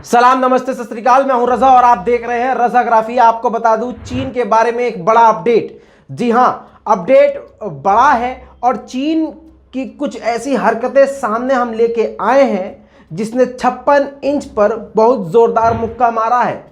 सलाम, नमस्ते, सत श्री अकाल। मैं हूं रजा और आप देख रहे हैं रजाग्राफी। आपको बता दूं चीन के बारे में एक बड़ा अपडेट। जी हां, अपडेट बड़ा है और चीन की कुछ ऐसी हरकतें सामने हम लेके आए हैं जिसने 56 इंच पर बहुत जोरदार मुक्का मारा है।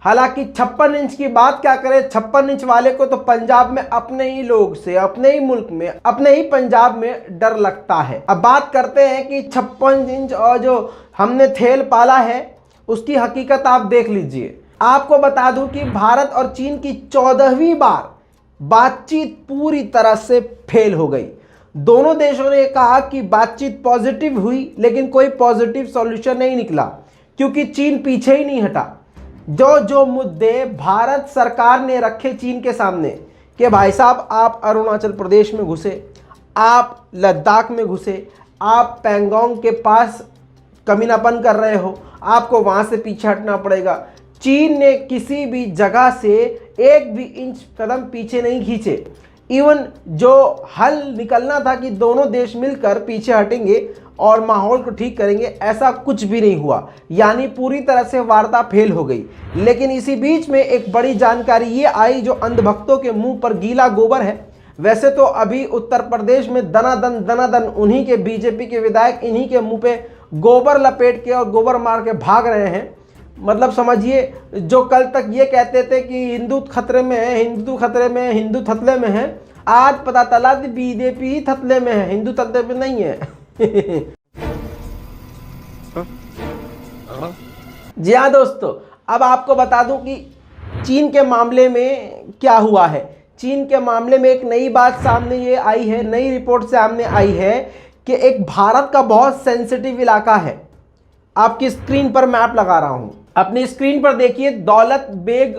हालांकि 56 इंच की बात क्या करें, 56 इंच वाले को तो पंजाब में अपने ही लोग से, अपने ही मुल्क में, अपने ही पंजाब में डर लगता है। अब बात करते हैं कि 56 इंच और जो हमने थेल पाला है उसकी हकीकत आप देख लीजिए। आपको बता दूं कि भारत और चीन की 14वीं बार बातचीत पूरी तरह से फेल हो गई। दोनों देशों ने कहा कि बातचीत पॉजिटिव हुई, लेकिन कोई पॉजिटिव सॉल्यूशन नहीं निकला क्योंकि चीन पीछे ही नहीं हटा। जो मुद्दे भारत सरकार ने रखे चीन के सामने कि भाई साहब आप अरुणाचल प्रदेश में घुसे, आप लद्दाख में घुसे, आप पैंगोंग के पास कमीनापन कर रहे हो, आपको वहां से पीछे हटना पड़ेगा। चीन ने किसी भी जगह से एक भी इंच कदम पीछे नहीं खींचे। इवन जो हल निकलना था कि दोनों देश मिलकर पीछे हटेंगे और माहौल को ठीक करेंगे, ऐसा कुछ भी नहीं हुआ। यानी पूरी तरह से वार्ता फेल हो गई। लेकिन इसी बीच में एक बड़ी जानकारी ये आई जो अंधभक्तों के मुंह पर गीला गोबर है। वैसे तो अभी उत्तर प्रदेश में दनादन उन्हीं के बीजेपी के विधायक इन्हीं के मुंह पे गोबर लपेट के और गोबर मार के भाग रहे हैं। मतलब समझिए, जो कल तक ये कहते थे कि हिंदू खतरे में है, हिंदू खतरे में है, हिंदू थतले में है, आज पता चला कि बीजेपी ही थतले में है, हिंदू थतले में नहीं है। जी हाँ दोस्तों, अब आपको बता दूं कि चीन के मामले में क्या हुआ है। चीन के मामले में एक नई बात सामने ये आई है, नई रिपोर्ट सामने आई है कि एक भारत का बहुत सेंसिटिव इलाका है। आपकी स्क्रीन पर मैप लगा रहा हूं, अपनी स्क्रीन पर देखिए। दौलत बेग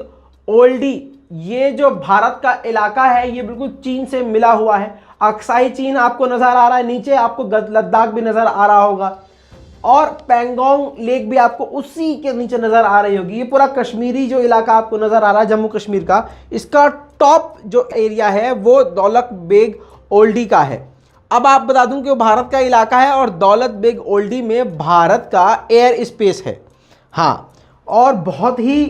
ओल्डी, ये जो भारत का इलाका है ये बिल्कुल चीन से मिला हुआ है। अक्साई चीन आपको नजर आ रहा है, नीचे आपको लद्दाख भी नजर आ रहा होगा और पैंगोंग लेक भी आपको उसी के नीचे नजर आ रही होगी। ये पूरा कश्मीरी जो इलाका आपको नजर आ रहा है, जम्मू कश्मीर का, इसका टॉप जो एरिया है वो दौलत बेग ओल्डी का है। अब आप बता दूं कि वो भारत का इलाका है और दौलत बेग ओल्डी में भारत का एयर स्पेस है। हाँ, और बहुत ही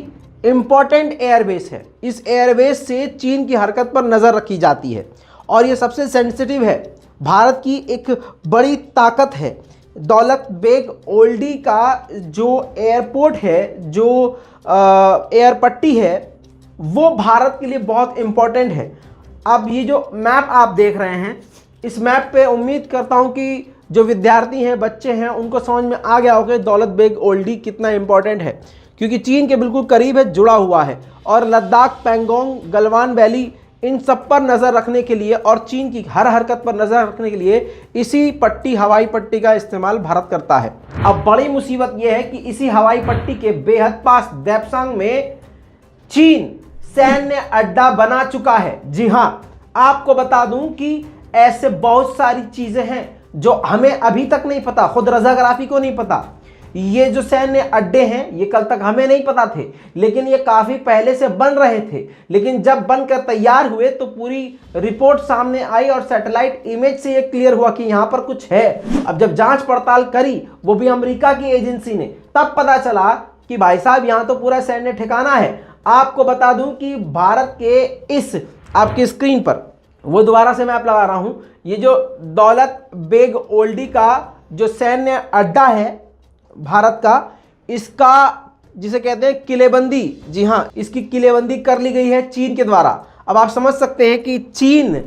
इंपॉर्टेंट एयरबेस है। इस एयरबेस से चीन की हरकत पर नज़र रखी जाती है और ये सबसे सेंसिटिव है। भारत की एक बड़ी ताकत है। दौलत बेग ओल्डी का जो एयरपोर्ट है, जो एयरपट्टी है, वो भारत के लिए बहुत इंपॉर्टेंट है। अब ये जो मैप आप देख रहे हैं, इस मैप पे उम्मीद करता हूं कि जो विद्यार्थी हैं, बच्चे हैं, उनको समझ में आ गया होगा दौलत बेग ओल्डी कितना इंपॉर्टेंट है, क्योंकि चीन के बिल्कुल करीब है, जुड़ा हुआ है। और लद्दाख, पैंगोंग, गलवान वैली, इन सब पर नज़र रखने के लिए और चीन की हर हरकत पर नज़र रखने के लिए इसी पट्टी, हवाई पट्टी का इस्तेमाल भारत करता है। अब बड़ी मुसीबत यह है कि इसी हवाई पट्टी के बेहद पास देपसांग में चीन सैन्य अड्डा बना चुका है। जी हाँ, आपको बता दूं कि ऐसे बहुत सारी चीजें हैं जो हमें अभी तक नहीं पता, खुद रजाग्राफी को नहीं पता। ये जो सैन्य अड्डे हैं ये कल तक हमें नहीं पता थे, लेकिन ये काफी पहले से बन रहे थे। लेकिन जब बनकर तैयार हुए तो पूरी रिपोर्ट सामने आई और सैटेलाइट इमेज से ये क्लियर हुआ कि यहां पर कुछ है। अब जब जांच पड़ताल करी, वो भी अमेरिका की एजेंसी ने, तब पता चला कि भाई साहब यहां तो पूरा सैन्य ठिकाना है। आपको बता दूं कि भारत के इस आपकी स्क्रीन पर, वो दोबारा से मैप लगा रहा हूं, ये जो दौलत बेग ओल्डी का जो सैन्य अड्डा है भारत का, इसका जिसे कहते हैं किलेबंदी, जी हां, इसकी किलेबंदी कर ली गई है चीन के द्वारा। अब आप समझ सकते हैं कि चीन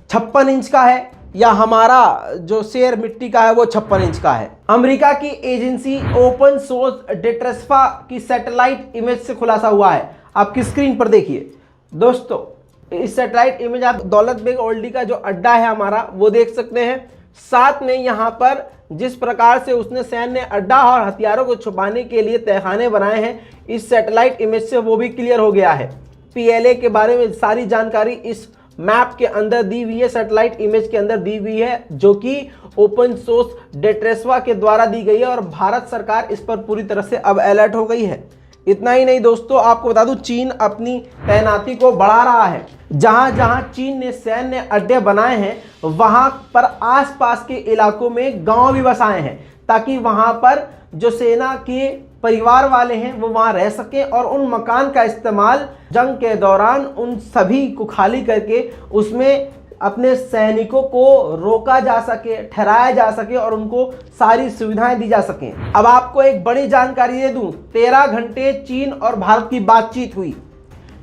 56 इंच का है या हमारा जो शेर मिट्टी का है वो 56 इंच का है। अमेरिका की एजेंसी ओपन सोर्स डेट्रेस्फा की सैटेलाइट इमेज से खुलासा हुआ है। आपकी स्क्रीन पर देखिए दोस्तों, इस सैटेलाइट इमेज आप दौलत बेग ओल्डी का जो अड्डा है हमारा वो देख सकते हैं। साथ में यहाँ पर जिस प्रकार से उसने सैन्य अड्डा और हथियारों को छुपाने के लिए तहखाने बनाए हैं, इस सैटेलाइट इमेज से वो भी क्लियर हो गया है। पीएलए के बारे में सारी जानकारी इस मैप के अंदर दी हुई है, सैटेलाइट इमेज के अंदर दी हुई है, जो कि ओपन सोर्स डेट्रेस्वा के द्वारा दी गई है और भारत सरकार इस पर पूरी तरह से अब अलर्ट हो गई है। इतना ही नहीं दोस्तों, आपको बता दूं चीन अपनी तैनाती को बढ़ा रहा है। जहां जहां चीन ने सैन्य अड्डे बनाए हैं वहां पर आसपास के इलाकों में गांव भी बसाए हैं ताकि वहां पर जो सेना के परिवार वाले हैं वो वहाँ रह सकें और उन मकान का इस्तेमाल जंग के दौरान उन सभी को खाली करके उसमें अपने सैनिकों को रोका जा सके, ठहराया जा सके और उनको सारी सुविधाएं दी जा सकें। अब आपको एक बड़ी जानकारी दे दूं, 13 घंटे चीन और भारत की बातचीत हुई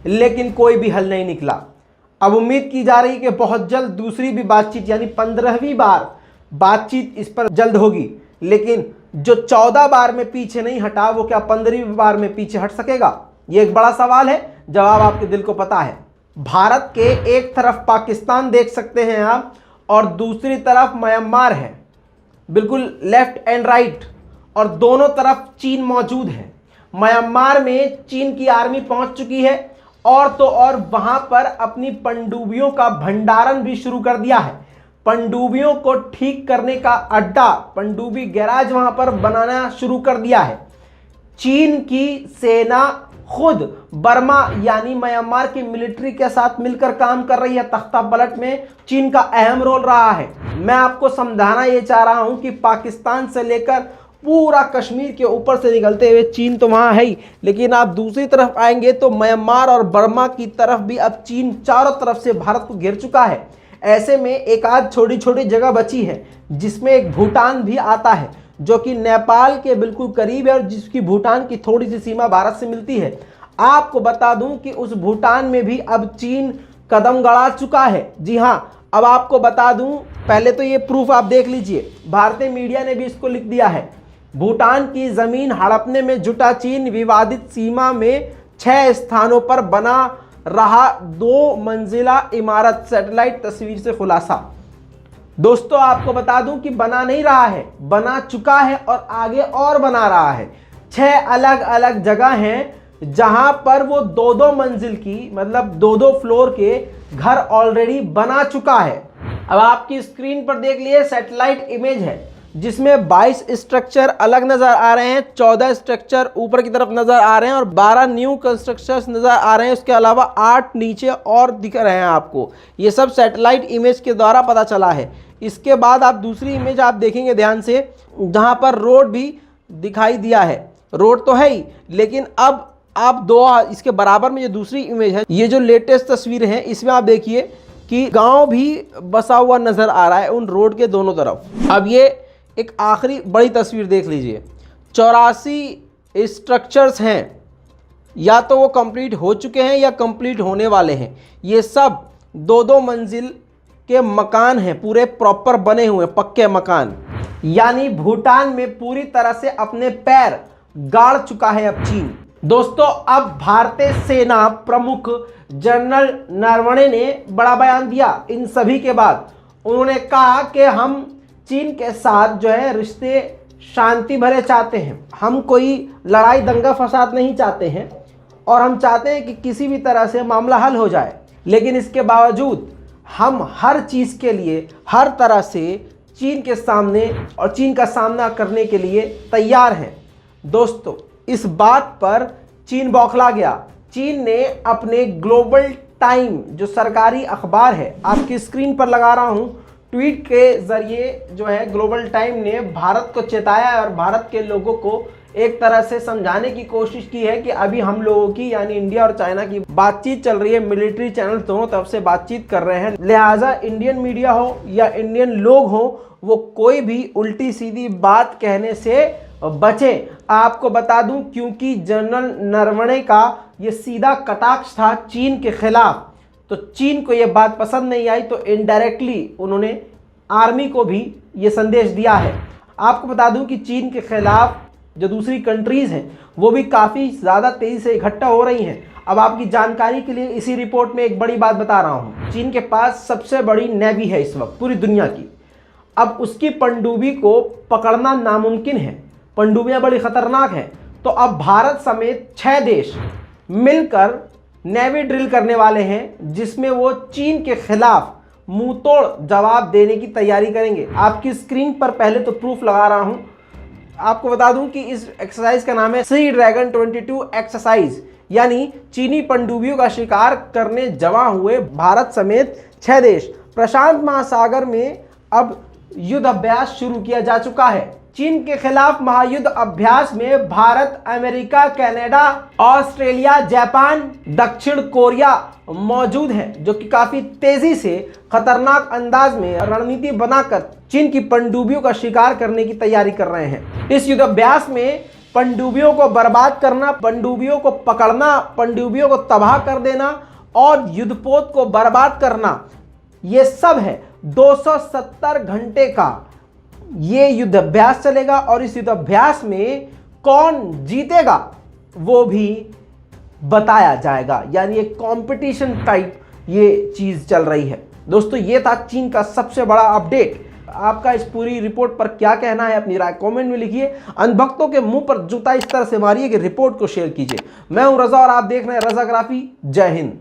लेकिन कोई भी हल नहीं निकला। अब उम्मीद की जा रही कि बहुत जल्द दूसरी भी बातचीत यानी 15वीं बार बातचीत इस पर जल्द होगी, लेकिन जो 14 बार में पीछे नहीं हटा वो क्या 15वीं बार में पीछे हट सकेगा? ये एक बड़ा सवाल है, जवाब आपके दिल को पता है। भारत के एक तरफ पाकिस्तान देख सकते हैं आप और दूसरी तरफ म्यांमार है, बिल्कुल लेफ्ट एंड राइट, और दोनों तरफ चीन मौजूद है। म्यांमार में चीन की आर्मी पहुंच चुकी है और तो और वहां पर अपनी पनडुब्बियों का भंडारण भी शुरू कर दिया है। पनडुब्बियों को ठीक करने का अड्डा, पनडुब्बी गैराज वहां पर बनाना शुरू कर दिया है। चीन की सेना खुद बर्मा यानी म्यांमार की मिलिट्री के साथ मिलकर काम कर रही है। तख्ता पलट में चीन का अहम रोल रहा है। मैं आपको समझाना ये चाह रहा हूं कि पाकिस्तान से लेकर पूरा कश्मीर के ऊपर से निकलते हुए चीन तो वहां है ही, लेकिन आप दूसरी तरफ आएंगे तो म्यांमार और बर्मा की तरफ भी अब चीन चारों तरफ से भारत को घेर चुका है। ऐसे में एक आध छोटी छोटी जगह बची है जिसमें एक भूटान भी आता है जो कि नेपाल के बिल्कुल करीब है और जिसकी भूटान की थोड़ी सी सीमा भारत से मिलती है। आपको बता दूं कि उस भूटान में भी अब चीन कदम गड़ा चुका है। जी हां, अब आपको बता दूं, पहले तो ये प्रूफ आप देख लीजिए, भारतीय मीडिया ने भी इसको लिख दिया है। भूटान की जमीन हड़पने में जुटा चीन विवादित सीमा में 6 स्थानों पर बना रहा 2 मंजिला इमारत, सैटेलाइट तस्वीर से खुलासा। दोस्तों आपको बता दूं कि बना नहीं रहा है, बना चुका है और आगे और बना रहा है। 6 अलग अलग जगह हैं जहां पर वो 2-2 मंजिल की, मतलब 2-2 फ्लोर के घर ऑलरेडी बना चुका है। अब आपकी स्क्रीन पर देख लिए सैटेलाइट इमेज है जिसमें 22 स्ट्रक्चर अलग नजर आ रहे हैं, 14 स्ट्रक्चर ऊपर की तरफ नजर आ रहे हैं और 12 न्यू कंस्ट्रक्शंस नजर आ रहे हैं। उसके अलावा 8 नीचे और दिख रहे हैं आपको। ये सब सैटेलाइट इमेज के द्वारा पता चला है। इसके बाद आप दूसरी इमेज आप देखेंगे ध्यान से, जहां पर रोड भी दिखाई दिया है। रोड तो है ही, लेकिन अब आप 2 इसके बराबर में जो दूसरी इमेज है, ये जो लेटेस्ट तस्वीर है, इसमें आप देखिए कि गांव भी बसा हुआ नजर आ रहा है उन रोड के दोनों तरफ। अब ये एक आखिरी बड़ी तस्वीर देख लीजिए, 84 स्ट्रक्चर्स हैं, या तो वो कंप्लीट हो चुके हैं या कंप्लीट होने वाले हैं। ये सब 2-2 मंजिल के मकान हैं, पूरे प्रॉपर बने हुए पक्के मकान। यानी भूटान में पूरी तरह से अपने पैर गाड़ चुका है अब चीन। दोस्तों अब भारतीय सेना प्रमुख जनरल नरवणे ने बड़ा बयान दिया इन सभी के बाद। उन्होंने कहा कि हम चीन के साथ जो है रिश्ते शांति भरे चाहते हैं, हम कोई लड़ाई दंगा फसाद नहीं चाहते हैं और हम चाहते हैं कि किसी भी तरह से मामला हल हो जाए, लेकिन इसके बावजूद हम हर चीज़ के लिए हर तरह से चीन के सामने और चीन का सामना करने के लिए तैयार हैं। दोस्तों इस बात पर चीन बौखला गया। चीन ने अपने ग्लोबल टाइम जो सरकारी अखबार है, आपकी स्क्रीन पर लगा रहा हूं, ट्वीट के जरिए जो है ग्लोबल टाइम ने भारत को चेताया और भारत के लोगों को एक तरह से समझाने की कोशिश की है कि अभी हम लोगों की यानी इंडिया और चाइना की बातचीत चल रही है। मिलिट्री चैनल दोनों तरफ से बातचीत कर रहे हैं, लिहाजा इंडियन मीडिया हो या इंडियन लोग हो, वो कोई भी उल्टी सीधी बात कहने से बचे। आपको बता दूं क्योंकि जनरल नरवणे का ये सीधा कटाक्ष था चीन के खिलाफ, तो चीन को ये बात पसंद नहीं आई, तो इनडायरेक्टली उन्होंने आर्मी को भी ये संदेश दिया है। आपको बता दूं कि चीन के खिलाफ जो दूसरी कंट्रीज़ हैं वो भी काफ़ी ज़्यादा तेज़ी से इकट्ठा हो रही हैं। अब आपकी जानकारी के लिए इसी रिपोर्ट में एक बड़ी बात बता रहा हूँ, चीन के पास सबसे बड़ी नेवी है इस वक्त पूरी दुनिया की। अब उसकी पनडुब्बी को पकड़ना नामुमकिन है, पनडुब्बियाँ बड़ी ख़तरनाक हैं। तो अब भारत समेत 6 देश मिलकर नेवी ड्रिल करने वाले हैं जिसमें वो चीन के खिलाफ मुंह तोड़ जवाब देने की तैयारी करेंगे। आपकी स्क्रीन पर पहले तो प्रूफ लगा रहा हूं। आपको बता दूं कि इस एक्सरसाइज का नाम है सी ड्रैगन 22 एक्सरसाइज, यानी चीनी पनडुब्बियों का शिकार करने जमा हुए भारत समेत 6 देश। प्रशांत महासागर में अब युद्ध अभ्यास शुरू किया जा चुका है। चीन के खिलाफ महायुद्ध अभ्यास में Bharat, America, Canada, Australia, Japan, दक्षिण कोरिया मौजूद हैं, जो कि काफी तेजी से खतरनाक अंदाज में रणनीति बनाकर चीन की पनडुब्बियों का शिकार करने की तैयारी कर रहे हैं। इस युद्ध अभ्यास में पनडुब्बियों को बर्बाद करना, पनडुब्बियों को पकड़ना, पनडुब्बियों को तबाह कर देना और युद्धपोत को बर्बाद करना, ये सब है। 270 घंटे का ये युद्ध अभ्यास चलेगा और इस युद्ध अभ्यास में कौन जीतेगा वो भी बताया जाएगा, यानी एक कंपटीशन टाइप ये चीज चल रही है। दोस्तों, ये था चीन का सबसे बड़ा अपडेट। आपका इस पूरी रिपोर्ट पर क्या कहना है, अपनी राय कमेंट में लिखिए। अंधभक्तों के मुंह पर जूता इस तरह से मारिए कि रिपोर्ट को शेयर कीजिए। मैं हूं रजा और आप देख रहे हैं रजाग्राफी। जय हिंद।